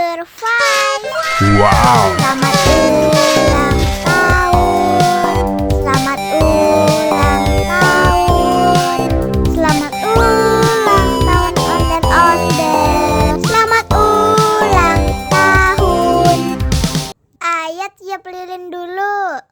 survive. Wow. Selamat ulang tahun. Selamat ulang tahun. Selamat ulang tahun Onden-Onden. Selamat ulang tahun. Ayat tiup lilin dulu.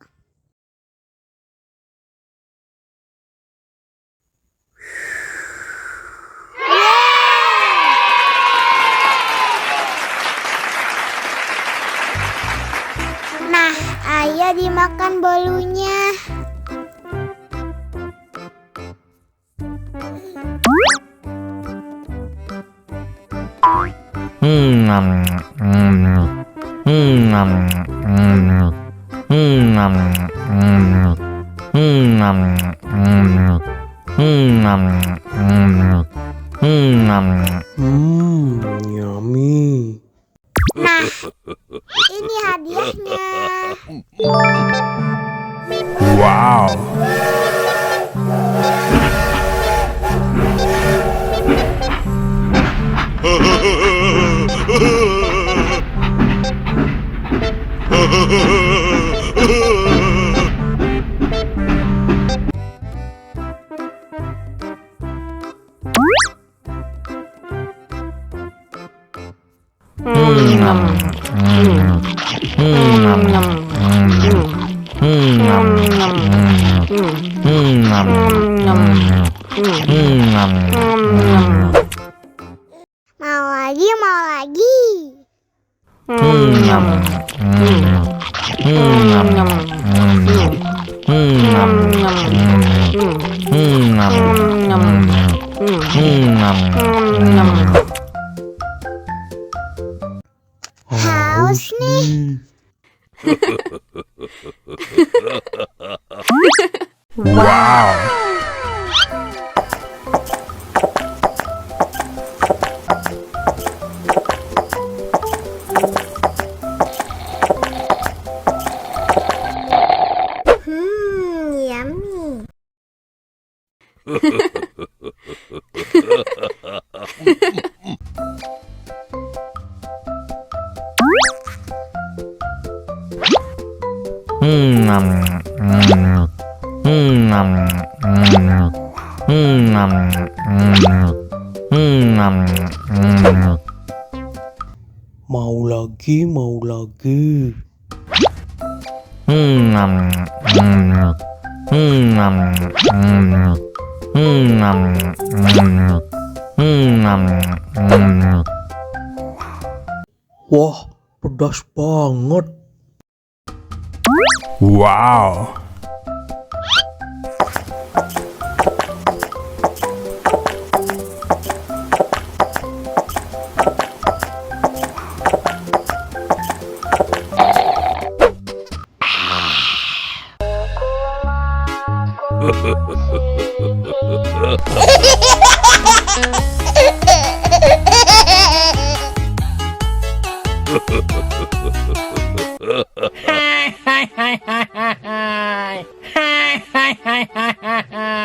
Nah, ayo dimakan bolunya. Yummy. Nah, ini hadiahnya. Wow. Mau lagi, mau lagi. Haus nih. Wow. Yummy. Mau lagi, mau lagi. Wah, pedas banget. Wow. Hai hai hai hai hai hai hai hai hai hai.